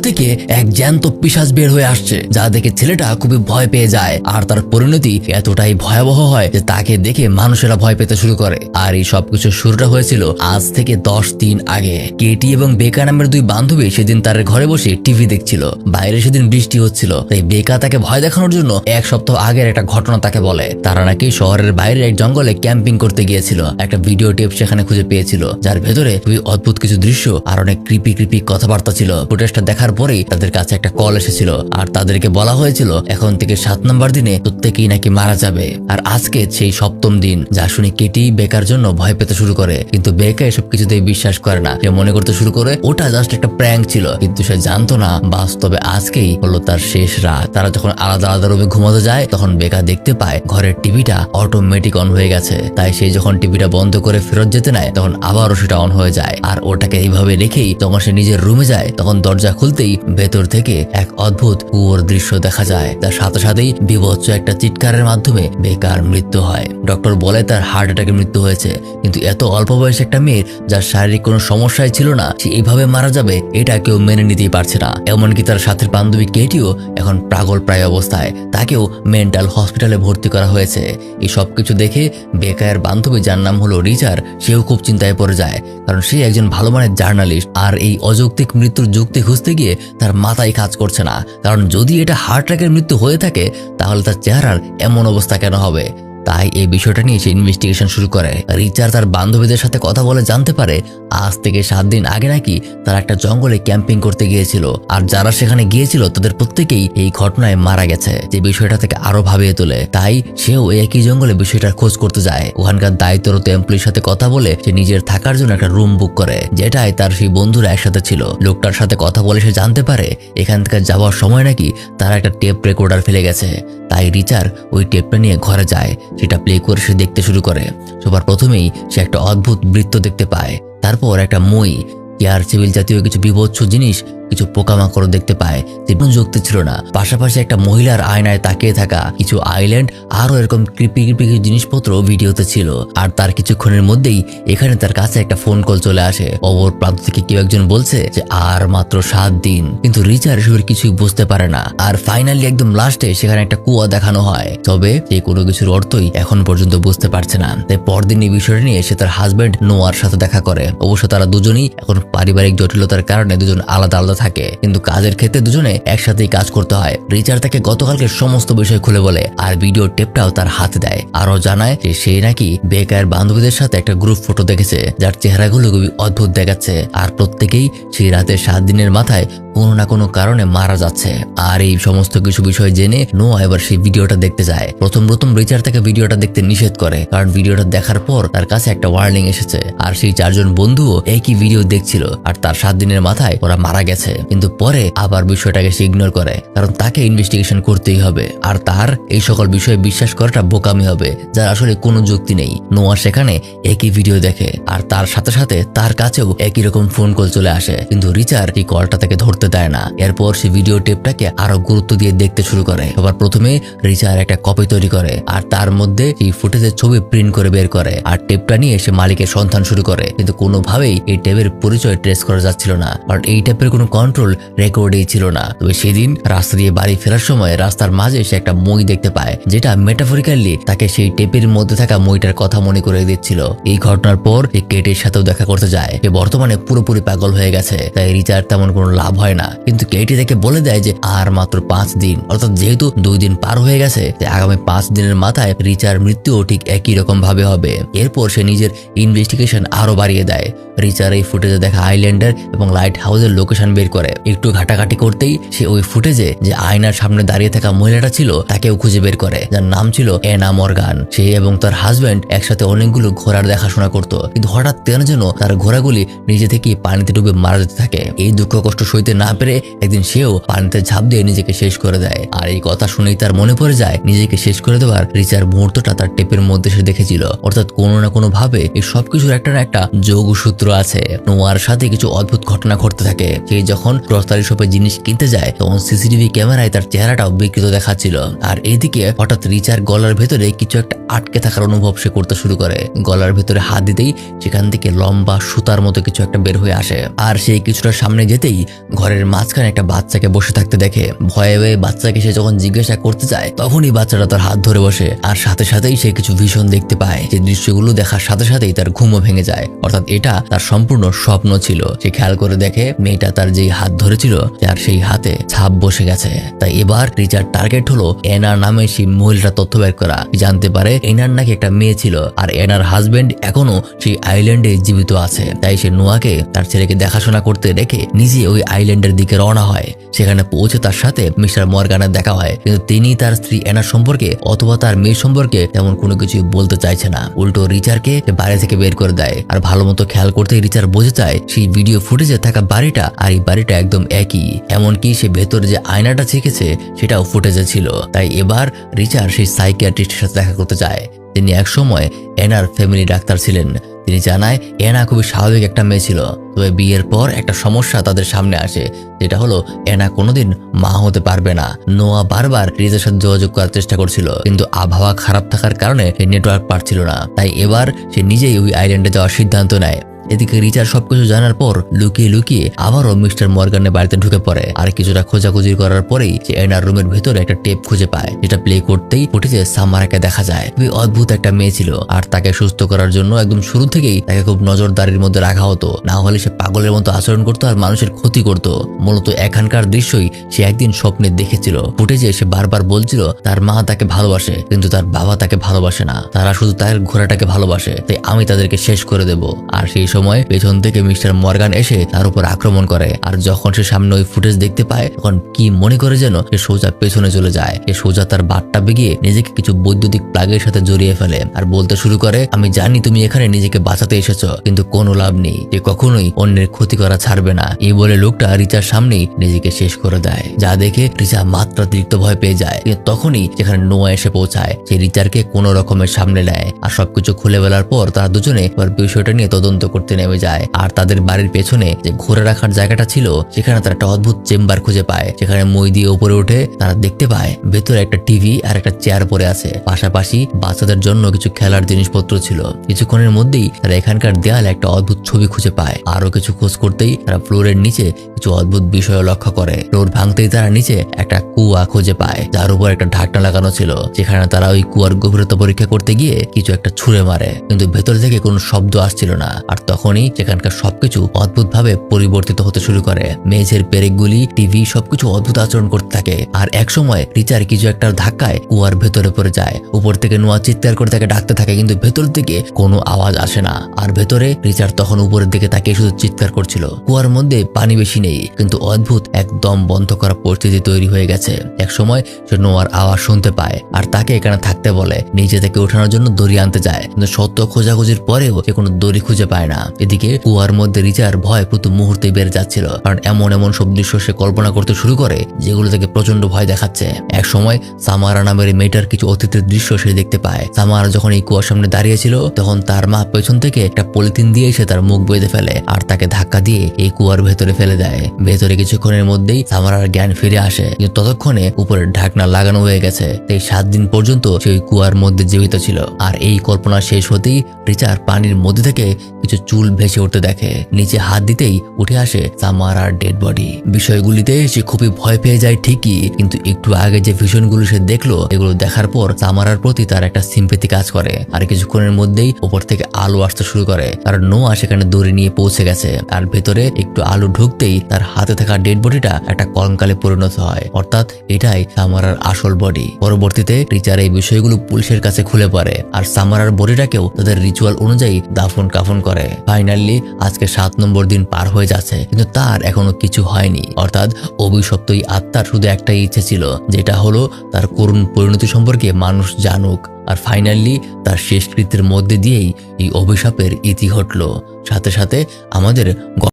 থেকে এক জ্যান্ত পিশাচ বের হয়ে আসছে, যা দেখে ছেলেটা খুবই ভয় পেয়ে যায়। আর তার পরিণতি এতটাই ভয়াবহ হয় যে তাকে দেখে মানুষেরা ভয় পেতে শুরু করে। আর এই সবকিছু শুরুটা হয়েছিল আজ থেকে 10 দিন আগে। কেটি এবং বেকা নামের দুই বান্ধবী সেদিন তার ঘরে বসে টিভি দেখছিল। বাইরে সেদিন বৃষ্টি হচ্ছিল, তাই বেকা তাকে ভয় দেখানোর জন্য এক সপ্তাহ আগের একটা ঘটনা তাকে বলে। তারা নাকি শহরের বাইরে এক জঙ্গলে ক্যাম্পিং করতে গিয়েছিল। একটা ভিডিও টেপ সেখানে খুঁজে পেয়েছিল, যার ভেতরে খুবই অদ্ভুত কিছু দৃশ্য আর অনেক ক্রিপি কথাবার্তা ছিল। ফুটেজটা দেখার পরেই তাদের কাছে একটা কল এসেছিল, আর তাদেরকে বলা হয়েছিল এখন থেকে 7 নম্বর দিনে প্রত্যেকেই নাকি মারা যাবে। আর আজকে সেই 7ম দিন, যা শুনে কেটি বেকার জন্য ভয় পেতে শুরু করে। কিন্তু বেকা এসব কিছুতেই বিশ্বাস করে না। সে মনে করতে শুরু করে ওটা জাস্ট একটা প্র্যাঙ্ক ছিল, কিন্তু সে জানতো না বাস্তবে আজকেই হলো তার শেষ রাত। তারা যখন আলাদা আলাদা রুমে ঘুমাতে যায় তখন বেকা দেখতে পায় ঘরের টিভিটা অটোমেটিক অন হয়ে গেছে। তাই সে যখন টিভিটা বন্ধ করে ফেরত যেতে নেয় তখন আবারও সেটা অন হয়ে যায়। আর ওটাকে এইভাবে রেখেই যখন সে নিজের রুমে যায় তখন দরজা খুলতেই ভেতর থেকে এক অদ্ভুত কুয়োর দৃশ্য দেখা যায়। তার সাথে সাথেই বিভৎস একটা চিৎকারের মাধ্যমে বেকার মৃত্যু হয়। ডক্টর বলে তার হার্ট অ্যাটাকে মৃত্যু হয়েছে, কিন্তু এত অল্প বয়সে একটা মেয়ের যার শারীরিক কোনো সমস্যাই ছিল না, সে এইভাবে মারা যাবে এটা কেউ মেনে নিতেই পারছে না। এমনকি তার সাথের বান্ধবী কেটিও এখন পাগল প্রায় অবস্থায়, তাকেও মেন্টাল হসপিটালে ভর্তি করা হয়েছে। এই সবকিছু দেখে বেকার বান্ধবী, যার নাম হলো রিচার, সেও খুব চিন্তায় পড়ে যায়, কারণ সে একজন ভালো মানের জার্নালিস্ট। আর এই অযৌক্তিক মৃত্যুর যুক্তি খুঁজতে গিয়ে তার মাথায় কাজ করছে না, কারণ যদি এটা হার্ট অ্যাটাকের মৃত্যু হয়ে থাকে তাহলে তার চেহারার এমন অবস্থা কেন হবে। তাই এই বিষয়টা নিয়ে সে ইনভেস্টিগেশন শুরু করে। রিচার তার বান্ধবীদের সাথে কথা বলে জানতে পারে আজ থেকে 7 দিন আগে নাকি তারা একটা জঙ্গলে ক্যাম্পিং করতে গিয়েছিল, আর যারা সেখানে গিয়েছিল তাদের প্রত্যেকেই এই ঘটনায় মারা গেছে, যে বিষয়টা থেকে আরো ভাবিয়ে তোলে। তাই সেও একই জঙ্গলে বিষয়টার খোঁজ করতে যায়। ওখানকার দায়িত্বরত এমপ্লয়ির সাথে কথা বলে সে নিজের থাকার জন্য একটা রুম বুক করে, যেটাই তার সেই বন্ধুরা একসাথে ছিল। লোকটার সাথে কথা বলে সে জানতে পারে এখান থেকে যাওয়ার সময় নাকি তারা একটা টেপ রেকর্ডার ফেলে গেছে। তাই রিচার ওই টেপটা নিয়ে ঘরে যায়, সেটা প্লে করে সে দেখতে শুরু করে। সবার প্রথমেই সে একটা অদ্ভুত বৃত্ত দেখতে পায়, তারপর একটা মই, চেয়ার টেবিল জাতীয় কিছু বিভৎস জিনিস, কিছু পোকামাকড় দেখতে পায় যে কোনো যুক্তি ছিল না। পাশাপাশি একটা মহিলার আয়নায় তাকিয়ে থাকা কিছু আইল্যান্ড, আরো এরকম ক্রিপি জিনিসপত্র ভিডিওতে ছিল। আর তার কিছুক্ষণের মধ্যেই এখানে তার কাছে একটা ফোন কল চলে আসে। অপর প্রান্ত থেকে কেউ একজন বলছে যে আর মাত্র 7 দিন, কিন্তু রিচার এসবের কিছুই বুঝতে পারে না। আর ফাইনালি একদম লাস্টে সেখানে একটা কুয়া দেখানো হয়, তবে সে কোনো কিছুর অর্থই এখন পর্যন্ত বুঝতে পারছে না। তাই পরদিন এই বিষয়টা নিয়ে সে তার হাজবেন্ড নোয়ার সাথে দেখা করে। অবশ্য তারা দুজনেই এখন পারিবারিক জটিলতার কারণে দুজন আলাদা আলাদা থাকে, কিন্তু কাজের ক্ষেত্রে দুজনে একসাথেই কাজ করতে হয়। রিচার তাকে গতকালকে সমস্ত বিষয় খুলে বলে, আর ভিডিও টেপটাও তার হাতে দেয়। আরো জানায় যে সে নাকি বেকার বান্ধবীদের সাথে একটা গ্রুপ ফটো দেখেছে, যার চেহারাগুলো খুবই অদ্ভুত দেখাচ্ছে। আর প্রত্যেকেই সেই রাতের 7 দিনের মাথায় কোনো না কোনো কারণে মারা যাচ্ছে। আর এই সমস্ত কিছু বিষয় জেনে নোয়া এবার সেই ভিডিওটা দেখতে যায়। প্রথম রিচার তাকে ভিডিওটা দেখতে নিষেধ করে, কারণ ভিডিওটা দেখার পর তার কাছে একটা ওয়ার্নিং এসেছে। আর সেই 4 জন বন্ধুও একই ভিডিও দেখছিল, আর তার 7 দিনের মাথায় ওরা মারা গেছে। কিন্তু পরে আবার বিষয়টাকে সে ইগনোর করে, কারণ তাকে ইনভেস্টিগেশন করতেই হবে। আর তার এই সকল বিষয়ে বিশ্বাস করাটা বোকামি হবে, যার আসলে কোনো যুক্তি নেই। নোয়া সেখানে একই ভিডিও দেখে, আর তার সাথে সাথে তার কাছেও একই রকম ফোন কল চলে আসে, কিন্তু রিচার এই কলটা তাকে ধরতে দেয় না। এরপর সে ভিডিও টেপটাকে আরো গুরুত্ব দিয়ে দেখতে শুরু করে। সবার প্রথমে রিচার একটা কপি তৈরি করে, আর তার মধ্যে এই ফুটেজের ছবি প্রিন্ট করে বের করে, আর টেপটা নিয়ে সে মালিকের সন্ধান শুরু করে। কিন্তু কোনোভাবেই এই টেপের পরিচয় ট্রেস করা যাচ্ছিল না, কারণ এই টেপের কোনো কন্ট্রোল রেকর্ডেই ছিল না। তবে সেদিন রাস্তা দিয়ে বাড়ি ফেরার সময় রাস্তার মাঝে সে একটা মই দেখতে পায়, যেটা মেটাফরিক্যালি তাকে সেই টেপের মধ্যে থাকা মইটার কথা মনে করে দিচ্ছিল। এই ঘটনার পর এই কেটির সাথেও দেখা করতে যায়। সে বর্তমানে পুরোপুরি পাগল হয়ে গেছে, তাই রিচার তেমন কোনো লাভ হয় না। কিন্তু কেটি তাকে বলে দেয় যে আর মাত্র 5 দিন, অর্থাৎ যেহেতু 2 দিন পার হয়ে গেছে, আগামী 5 দিনের মাথায় রিচার মৃত্যুও ঠিক একই রকম ভাবে হবে। এরপর সে নিজের ইনভেস্টিগেশন আরো বাড়িয়ে দেয়। রিচার এই ফুটেজে দেখা আইল্যান্ডার এবং লাইট হাউসের লোকেশন বের করে। একটু ঘাটাঘাটি করতেই সে ওই ফুটেজে যে আয়নার সামনে দাঁড়িয়ে থাকা মহিলাটা ছিল তাকেও খুঁজে বের করে, যার নাম ছিল এনা মর্গান। সে এবং তার হাজবেন্ড একসাথে অনেকগুলো ঘোড়ার দেখাশোনা করত, কিন্তু হঠাৎ কেন যেন তার ঘোড়াগুলি নিজে থেকেই পানিতে ডুবে মারা যেতে থাকে। এই দুঃখ কষ্ট সইতে না পেরে একদিন সেও পানিতে ঝাঁপ দিয়ে নিজেকে শেষ করে দেয়। আর এই কথা শুনেই তার মনে পড়ে যায় নিজেকে শেষ করে দেওয়ার রিচার মুহূর্তটা তার টেপের মধ্যে সে দেখেছিল। অর্থাৎ কোনো না কোনো ভাবে এই সবকিছুর একটা না একটা যোগসূত্র আছে। নোয়ার সাথে কিছু অদ্ভুত ঘটনা ঘটতে থাকে। সে যখন যখন গ্রসারি শপে জিনিস কিনতে যায় তখন সিসিটিভি ক্যামেরায় তার চেহারাটাও বিকৃত দেখাচ্ছিল। আর এইদিকে হঠাৎ রিচার গলার ভেতরে কিছু একটা আটকে থাকার অনুভব সে করতে শুরু করে। গলার ভেতরে হাত দিতেই সেখান থেকে লম্বা সুতার মতো কিছু একটা বের হয়ে আসে। আর সেই কিছুটা সামনে যেতেই ঘরের মাঝখানে একটা বাচ্চাকে বসে থাকতে দেখে। ভয়ে ভয়ে বাচ্চাকে সে যখন জিজ্ঞাসা করতে চায় তখনই বাচ্চাটা তার হাত ধরে বসে। আর সাথে সাথেই সে কিছু ভীষণ দেখতে পায়। যে দৃশ্যগুলো দেখার সাথে সাথেই তার ঘুমও ভেঙে যায়, অর্থাৎ এটা তার সম্পূর্ণ স্বপ্ন ছিল। সে খেয়াল করে দেখে মেয়েটা তার যেই হাত ধরেছিল তার সেই হাতে ছাপ বসে গেছে। তাই এবার রিচার টার্গেট হলো এনা নামে সেই মহিলার তথ্য বের করা। জানতে পারে এনার নাকি একটা মেয়ে ছিল আর এনার হাজবেন্ড এখনো সেই আইল্যান্ডে জীবিত আছে। তাই সে নোয়াকে তার ছেলেকে দেখাশোনা করতে রেখে নিজে ওই আইল্যান্ডের দিকে রওনা হয়। সেখানে পৌঁছে তার সাথে মিস্টার মর্গানের দেখা হয়, কিন্তু তিনি তার স্ত্রী এনার সম্পর্কে অথবা তার মেয়ে সম্পর্কে তেমন কোনো কিছু বলতে চাইছে না। উল্টো রিচারকে বাইরে থেকে বের করে দেয়। আর ভালো মতো খেয়াল করতে রিচার বোঝে যায় সেই ভিডিও ফুটেজে থাকা বাড়িটা আর এই বাড়িটা একদম একই। এমনকি সে ভেতরে যে আয়নাটা ছেকেছে সেটাও ফুটেজে ছিল। তাই এবার রিচার সেই সাইকিয়াট্রিস্টের সাথে দেখা করতে যায়। তিনি এক সময় এনার ফ্যামিলি ডাক্তার ছিলেন। তিনি জানায় এনা খুবই স্বাভাবিক একটা মেয়ে ছিল, তবে বিয়ের পর একটা সমস্যা তাদের সামনে আসে, যেটা হলো এনা কোনোদিন মা হতে পারবে না। নোয়া বারবার রিচার সাথে যোগাযোগ করার চেষ্টা করছিল, কিন্তু আবহাওয়া খারাপ থাকার কারণে নেটওয়ার্ক পাচ্ছিল না। তাই এবার সে নিজেই ওই আইল্যান্ডে যাওয়ার সিদ্ধান্ত নেয়। এদিকে রিচার সবকিছু জানার পর লুকিয়ে লুকিয়ে আবারও মিস্টার মর্গানের বাড়িতে ঢুকে পড়ে। আর কিছুটা খোঁজাখুঁজি করার পরেই সে এনার রুমের ভেতরে একটা টেপ খুঁজে পায়, যেটা প্লে করতেই ফুটেজে সামারাকে দেখা যায়। খুবই অদ্ভুত একটা মেয়ে ছিল, আর তাকে সুস্থ করার জন্য একদম শুরু থেকেই তাকে খুব নজরদারির মধ্যে রাখা হতো, না হলে সে পাগলের মতো আচরণ করতো আর মানুষের ক্ষতি করতো। মূলত এখানকার দৃশ্যই সে একদিন স্বপ্নে দেখেছিল। ফুটেজে সে বারবার বলছিল তার মা তাকে ভালোবাসে, কিন্তু তার বাবা তাকে ভালোবাসে না, তারা শুধু তার ঘোড়াটাকে ভালোবাসে, তাই আমি তাদেরকে শেষ করে দেব। আর সেই সময় পেছন থেকে মিস্টার মর্গান এসে তার উপর আক্রমণ করে। আর যখন সে সামনে ওই ফুটেজ দেখতে পায় তখন কি মনে করে যেন সে সোজা পেছনে চলে যায়। সে সোজা তার বাটটা বেগিয়ে নিজেকে কিছু বৈদ্যুতিক প্লাগের সাথে জড়িয়ে ফেলে আর বলতে শুরু করে, আমি জানি তুমি এখানে নিজেকে বাঁচাতে এসেছো, কিন্তু কোনো লাভ নেই, যে কখনোই অন্যের ক্ষতি করা ছাড়বে না। এই বলে লোকটা রিচার সামনেই নিজেকে শেষ করে দেয়, যা দেখে রিচা মাত্রাতিরিক্ত ভয় পেয়ে যায়। কিন্তু তখনই যেখানে নোয়া এসে পৌঁছায়, সে রিচারকে কোনো রকমের সামনে নেয়। আর সবকিছু খুলে ফেলার পর তারা দুজনে বিষয়টা নিয়ে তদন্ত করতে নেমে যায়। আর তাদের বাড়ির পেছনে যে ঘুরে রাখার জায়গাটা ছিল সেখানে তারা একটা অদ্ভুত চেম্বার খুঁজে পায়। সেখানে মই দিয়ে উপরে উঠে তারা দেখতে পায় ভেতরে একটা টিভি আর একটা চেয়ার পড়ে আছে, পাশাপাশি বাচ্চাদের জন্য কিছু খেলার জিনিসপত্র ছিল। কিছুক্ষণের মধ্যেই তারা এখানকার দেয়ালে একটা অদ্ভুত ছবি খুঁজে পায়। আরো কিছু খোঁজ করতেই তারা ফ্লোরের নিচে কিছু অদ্ভুত বিষয় লক্ষ্য করে। ফ্লোর ভাঙতেই তারা নিচে একটা কুয়া খুঁজে পায়, যার উপর একটা ঢাকনা লাগানো ছিল। যেখানে তারা ওই কুয়ার গভীরতা পরীক্ষা করতে গিয়ে কিছু একটা ছুঁড়ে মারে, কিন্তু ভেতর থেকে কোনো শব্দ আসছিল না। আর তখনই সেখানকার সবকিছু অদ্ভুত ভাবে পরিবর্তিত হতে শুরু করে। মেঝের পেরেকগুলি, টিভি সবকিছু অদ্ভুত আচরণ করতে থাকে। আর এক সময় রিচার কিছু একটা ধাক্কায় কুয়ার ভেতরে পড়ে যায়। উপর থেকে নোয়া চিৎকার করে তাকে ডাকতে থাকে, কিন্তু ভেতর থেকে কোনো আওয়াজ আসে না। আর ভেতরে রিচার তখন উপরের দিকে তাকিয়ে শুধু চিৎকার করছিল। কুয়ার মধ্যে পানি বেশি নেই, কিন্তু অদ্ভুত একদম বন্ধ করা পরিস্থিতি তৈরি হয়ে গেছে। এক সময় সে নোয়ার আওয়াজ শুনতে পায় আর তাকে এখানে থাকতে বলে। নিচে থেকে ওঠানোর জন্য দড়ি আনতে যায়, কিন্তু সত্য খোঁজাখুঁজির পরেও সে কোনো দড়ি খুঁজে পায় না। এদিকে কুয়ার মধ্যে রিচার ভয় প্রতি মুহূর্তে বেড়ে যাচ্ছিল, কারণ এমন এমন সব দৃশ্য সে কল্পনা করতে শুরু করে যেগুলো থেকে প্রচন্ড ভয় দেখাচ্ছে। এক সময় সামারা নামের মেয়েটার কিছু অতীতের দৃশ্য সে দেখতে পায়। সামারা যখন এই কুয়ার সামনে দাঁড়িয়েছিল তখন তার মা পেছন থেকে একটা পলিথিন দিয়ে সে তার মুখ বেঁধে ফেলে আর তাকে ধাক্কা দিয়ে এই কুয়ার ভেতরে ফেলে দেয়। ভেতরে কিছুক্ষণের মধ্যেই সামারার জ্ঞান ফিরে আসে, কিন্তু ততক্ষণে উপরে ঢাকনা লাগানো হয়ে গেছে। এই 7 দিন পর্যন্ত সে ওই কুয়ার মধ্যে জীবিত ছিল। আর এই কল্পনা শেষ হতেই রিচার পানির মধ্যে থেকে কিছু চুল ভেসে উঠতে দেখে। নিচে হাত দিতেই উঠে আসে সামারার ডেড বডি। বিষয়গুলিতে সে খুবই ভয় পেয়ে যায় ঠিকই, কিন্তু একটু আগে যে ভিশনগুলো সে দেখলো এগুলো দেখার পর সামারার প্রতি তার একটা সিম্পেথি কাজ করে। আর কিছুক্ষণের মধ্যেই উপর থেকে আলো আসতে শুরু করে, কারণ নোয়া সেখানে দড়ি নিয়ে পৌঁছে গেছে। আর ভেতরে একটু আলো ঢুকতেই তার হাতে থাকা ডেড বডিটা একটা কঙ্কালে পরিণত হয়, অর্থাৎ এটাই সামারার আসল বডি। পরবর্তীতে রিচার এই বিষয়গুলো পুলিশের কাছে খুলে পড়ে আর সামারার বডিটাকেও তাদের রিচুয়াল অনুযায়ী দাফন কাফন করে। ফাইনালি আজকে 7 নম্বর দিন পার হয়ে যাচ্ছে, কিন্তু তার এখনো কিছু হয়নি। অর্থাৎ অভিশপ্ত এই আত্মার শুধু একটাই ইচ্ছে ছিল, যেটা হলো তার করুণ পরিণতি সম্পর্কে মানুষ জানুক। আর ফাইনালি তার শেষকৃত্যের মধ্যে দিয়েই এই অভিশাপের ইতি ঘটল। সাথে সাথে আমাদের